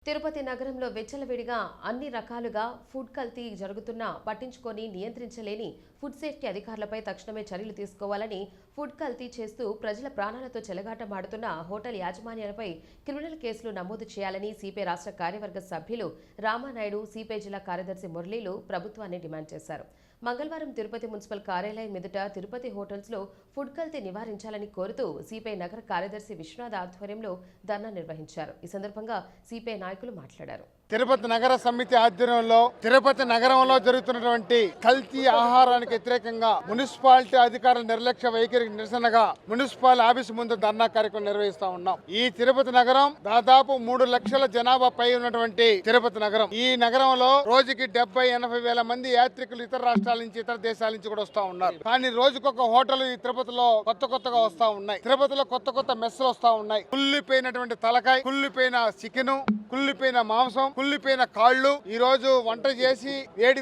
తిరుపతి నగరంలో వెచ్చలవిడిగా అన్ని రకాలుగా ఫుడ్ కల్తీ జరుగుతున్నా పట్టించుకొని నియంత్రించలేని ఫుడ్ సేఫ్టీ అధికారులపై తక్షణమే చర్యలు తీసుకోవాలని ఫుడ్ కల్తీ చేస్తూ ప్రజల ప్రాణాలతో చెలగాటమాడుతున్న హోటల్ యాజమాన్యాలపై క్రిమినల్ కేసులు నమోదు చేయాలని సిపిఐ రాష్ట్ర కార్యవర్గ సభ్యులు రామానాయుడు, సిపిఐ జిల్లా కార్యదర్శి మురళీలు ప్రభుత్వాన్ని డిమాండ్ చేశారు. మంగళవారం తిరుపతి మున్సిపల్ కార్యాలయం ఎదుట తిరుపతి హోటల్స్లో ఫుడ్ కల్తీ నివారించాలని కోరుతూ సిపిఐ నగర కార్యదర్శి విశ్వనాథ్ ఆధ్వర్యంలో ధర్నా నిర్వహించారు. ఈ సందర్భంగా సిపిఐ నాయకులు మాట్లాడారు. తిరుపతి నగర సమితి ఆధ్వర్యంలో తిరుపతి నగరంలో జరుగుతున్నటువంటి కల్తీ ఆహారానికి వ్యతిరేకంగా మున్సిపాలిటీ అధికారుల నిర్లక్ష్య వైఖరికి నిరసనగా మున్సిపల్ ఆఫీసు ముందు ధర్నా కార్యక్రమం నిర్వహిస్తా ఉన్నాం. ఈ తిరుపతి నగరం దాదాపు 3 లక్షల జనాభా పై ఉన్నటువంటి తిరుపతి నగరం. ఈ నగరంలో రోజుకి 70-80 వేల మంది యాత్రికులు ఇతర రాష్ట్రాల నుంచి, ఇతర దేశాల నుంచి కూడా వస్తా ఉన్నారు. కానీ రోజుకొక హోటల్ ఈ తిరుపతిలో కొత్తగా వస్తా ఉన్నాయి. తిరుపతిలో కొత్త మెస్సులు వస్తా ఉన్నాయి. కుళ్ళిపోయినటువంటి తలకాయ, కుళ్ళిపోయిన చికెన్, కుళ్ళిపోయిన మాంసం, కుళ్ళిపోయిన కాళ్ళు ఈ రోజు వంట చేసి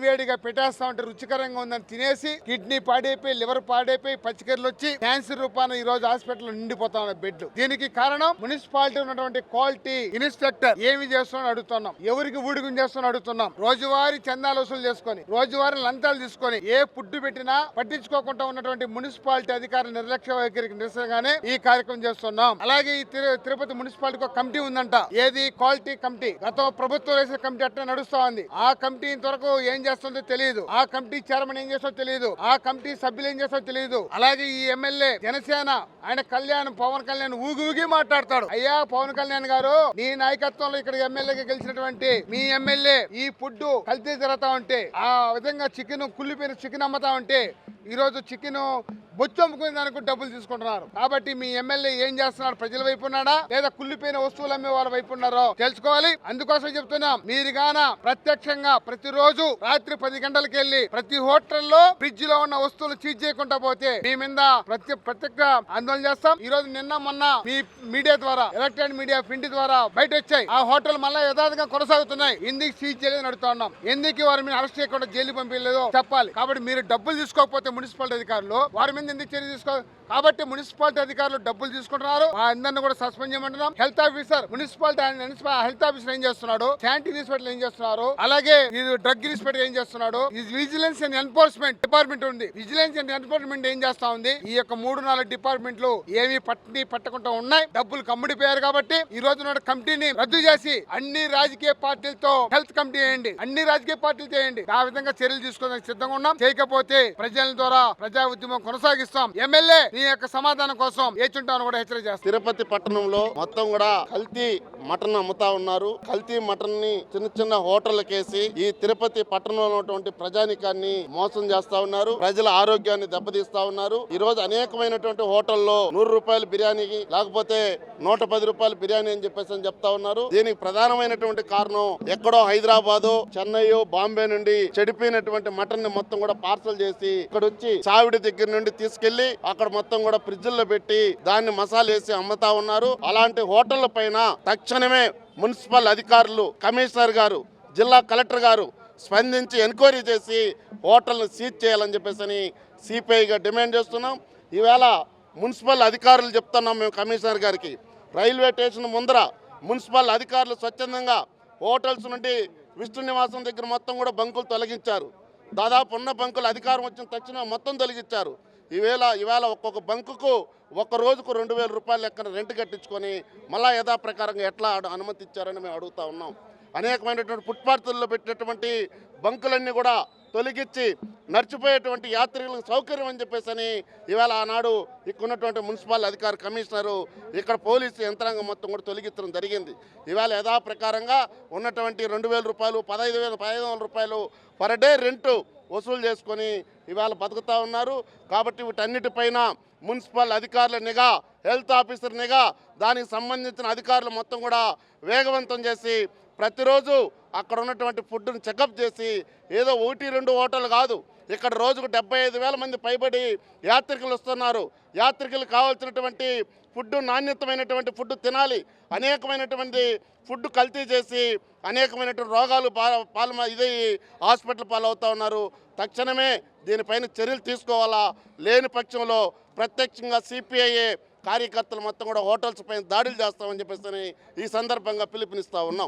వేడిగా పెట్టేస్తా ఉంటే రుచికరంగా ఉందని తినేసి కిడ్నీ పాడైపోయి, లివర్ పాడైపోయి, పచ్చికర్లు వచ్చి క్యాన్సర్ రూపాన ఈ రోజు హాస్పిటల్ నిండిపోతా ఉన్న బెడ్లు. దీనికి కారణం మున్సిపాలిటీ ఉన్నటువంటి క్వాలిటీ ఇన్స్పెక్టర్ ఏమి చేస్తున్నాడు అడుగుతున్నాం. ఎవరికి ఊడిగం చేస్తున్నా అడుగుతున్నాం. రోజువారీ చందాలు వసూలు చేసుకొని, రోజువారీ లంచాలు తీసుకొని ఏ ఫుడ్ పెట్టినా పట్టించుకోకుండా ఉన్నటువంటి మున్సిపాలిటీ అధికారుల నిర్లక్ష్య వైఖరికి నిరసనగానే ఈ కార్యక్రమం చేస్తున్నాం. అలాగే ఈ తిరుపతి మున్సిపాలిటీకి ఒక కమిటీ ఉందంట. ఏది? Quality committee. గత ప్రభుత్వం వేసిన కమిటీ అట్లా నడుస్తా ఉంది. ఆ కమిటీ ఇంతవరకు ఏం చేస్తుందో తెలియదు. ఆ కమిటీ చైర్మన్ ఏం చేస్తో తెలియదు. ఆ కమిటీ సభ్యులు ఏం చేస్తో తెలియదు. అలాగే ఈ ఎమ్మెల్యే జనసేన ఆయన పవన్ కళ్యాణ్ ఊగి మాట్లాడతాడు. అయ్యా పవన్ కళ్యాణ్ గారు, నీ నాయకత్వంలో ఇక్కడ ఎమ్మెల్యేగా గెలిచినటువంటి మీ ఎమ్మెల్యే ఈ ఫుడ్ కల్తీ జరుగుతా ఉంటే, ఆ విధంగా చికెన్ కుళ్ళిపోయిన చికెన్ అమ్ముతా ఉంటే ఈ రోజు చికెన్ బొచ్చు అమ్ముకునే దానికి డబ్బులు తీసుకుంటున్నారు. కాబట్టి మీ ఎమ్మెల్యే ఏం చేస్తున్నాడు? ప్రజల వైపు ఉన్నాడా లేదా కుళ్ళిపోయిన వస్తువులు అమ్మే వాళ్ళ వైపు ఉన్నారో తెలుసుకోవాలి. అందుకోసం చెప్తున్నాం, మీరు గాన ప్రత్యక్షంగా ప్రతిరోజు రాత్రి 10 గంటలకు వెళ్లి ప్రతి హోటల్లో ఫ్రిడ్జ్ లో ఉన్న వస్తువులు సీజ్ చేయకుండా పోతే మీ మీద ప్రత్యేక ఆందోళన చేస్తాం. ఈ రోజు నిన్న మొన్న మీ మీడియా ద్వారా, ఎలక్ట్రానిక్ మీడియా, ప్రింట్ ద్వారా బయట వచ్చాయి. ఆ హోటల్ మళ్ళీ యథార్థంగా కొనసాగుతున్నాయి. ఎందుకు సీజ్ చేయలేదని అడుగుతున్నాం. ఎందుకు వారి మీద అరెస్ట్ చేయకుండా జైలు పంపించలేదో చెప్పాలి. కాబట్టి మీరు డబ్బులు తీసుకోకపోతే మున్సిపాలిటీ అధికారులు వారి మీద ఎందుకు చర్య తీసుకో? కాబట్టి మున్సిపాలిటీ అధికారులు డబ్బులు తీసుకుంటున్నారు. అందరిని కూడా సస్పెండ్ చేయమంటున్నాం. Health officer, municipality health officer ఏం చేస్తున్నాడు? శానిటరీ ఇన్స్పెక్టర్ ఏం చేస్తున్నారు? అలాగే డ్రగ్ ఇన్స్పెక్టర్ ఏం చేస్తున్నాడు? విజిలెన్స్ అండ్ ఎన్ఫోర్స్మెంట్ డిపార్ట్మెంట్ ఉంది. విజిలెన్స్ అండ్ ఎన్ఫోర్స్మెంట్ ఏం చేస్తా ఉంది? ఈ యొక్క 3-4 డిపార్ట్మెంట్లు ఏమి పట్టకుండా ఉన్నాయి. డబ్బులు కమ్ముడిపోయారు. కాబట్టి ఈ రోజు కమిటీని రద్దు చేసి అన్ని రాజకీయ పార్టీలతో హెల్త్ కమిటీ చేయండి. అన్ని రాజకీయ పార్టీలు చేయండి. ఆ విధంగా చర్యలు తీసుకోవడానికి సిద్ధంగా ఉన్నాం. చేయకపోతే ప్రజల ద్వారా ప్రజా ఉద్యమం కొనసాగిస్తాం. ఎమ్మెల్యే మీ యొక్క సమాధానం కోసం ఏచుంటాను కూడా హెచ్చరిక చేస్తాం. తిరుపతి పట్టణంలో మొత్తం కూడా కల్తీ మటన్ అమ్ముతా ఉన్నారు. కల్తీ మటన్ ని చిన్న హోటళ్లకేసి ఈ తిరుపతి పట్టణంలో ఉన్నటువంటి ప్రజానికాన్ని మోసం చేస్తా ఉన్నారు. ప్రజల ఆరోగ్యాన్ని దెబ్బతీస్తా ఉన్నారు. ఈ రోజు అనేకమైనటువంటి హోటల్లో 100 రూపాయల బిర్యానీకి లేకపోతే 110 రూపాయల బిర్యానీ అని చెప్పేసి చెప్తా ఉన్నారు. దీనికి ప్రధానమైనటువంటి కారణం ఎక్కడో హైదరాబాద్, చెన్నై, బాంబే నుండి చెడిపోయినటువంటి మటన్ ని మొత్తం కూడా పార్సల్ చేసి ఇక్కడ వచ్చి చావిడి దగ్గర నుండి తీసుకెళ్లి అక్కడ మొత్తం కూడా ఫ్రిడ్జ్లో పెట్టి దాన్ని మసాలా వేసి అమ్ముతా ఉన్నారు. అలాంటి హోటళ్ల పైన తక్షణమే మున్సిపల్ అధికారులు, కమిషనర్ గారు, జిల్లా కలెక్టర్ గారు స్పందించి ఎంక్వైరీ చేసి హోటల్ను సీజ్ చేయాలని చెప్పేసి సిపిఐగా డిమాండ్ చేస్తున్నాం. ఈవేళ మున్సిపల్ అధికారులు చెప్తున్నాం మేము కమిషనర్ గారికి, రైల్వే స్టేషన్ ముందర మున్సిపల్ అధికారులు స్వచ్ఛందంగా హోటల్స్ నుండి విష్ణు నివాసం దగ్గర మొత్తం కూడా బంకులు తొలగించారు. దాదాపు ఉన్న బంకులు అధికారం వచ్చిన తక్షణం మొత్తం తొలగించారు. ఇవాళ ఒక్కొక్క బంకుకు ఒక్క రోజుకు 2000 రూపాయల లెక్కన రెంట్ కట్టించుకొని మళ్ళా యథాప్రకారంగా ఎట్లా అనుమతి ఇచ్చారని మేము అడుగుతా ఉన్నాం. అనేకమైనటువంటి ఫుట్పాత్ల్లో పెట్టినటువంటి బంకులన్నీ కూడా తొలగించి నడిచిపోయేటువంటి యాత్రికులకు సౌకర్యం అని చెప్పేసి ఇవాళ ఆనాడు ఇక్కడ ఉన్నటువంటి మున్సిపల్ అధికారి, కమిషనరు, ఇక్కడ పోలీసు యంత్రాంగం మొత్తం కూడా తొలగించడం జరిగింది. ఇవాళ యథాప్రకారంగా ఉన్నటువంటి 2000 రూపాయలు, 1500 రూపాయలు పర్ డే రెంట్ వసూలు చేసుకొని ఇవాళ బతుకుతూ ఉన్నారు. కాబట్టి వీటన్నిటిపైన మున్సిపల్ అధికారుల నిఘా, హెల్త్ ఆఫీసర్ నిఘా, దానికి సంబంధించిన అధికారులు మొత్తం కూడా వేగవంతం చేసి ప్రతిరోజు అక్కడ ఉన్నటువంటి ఫుడ్ను చెకప్ చేసి ఏదో 1-2 హోటల్ కాదు, ఇక్కడ రోజుకు 75,000 మంది పైబడి యాత్రికులు వస్తున్నారు. యాత్రికులకు కావాల్సినటువంటి ఫుడ్, నాణ్యతమైనటువంటి ఫుడ్ తినాలి. అనేకమైనటువంటి ఫుడ్ కల్తీ చేసి అనేకమైనటువంటి రోగాలు ఇదే హాస్పిటల్ పాలవుతూ ఉన్నారు. తక్షణమే దీనిపైన చర్యలు తీసుకోవాలా. లేని పక్షంలో ప్రత్యక్షంగా సిపిఐఏ కార్యకర్తలు మొత్తం కూడా హోటల్స్ పైన దాడులు చేస్తామని చెప్పేసి ఈ సందర్భంగా పిలుపునిస్తా ఉన్నాం.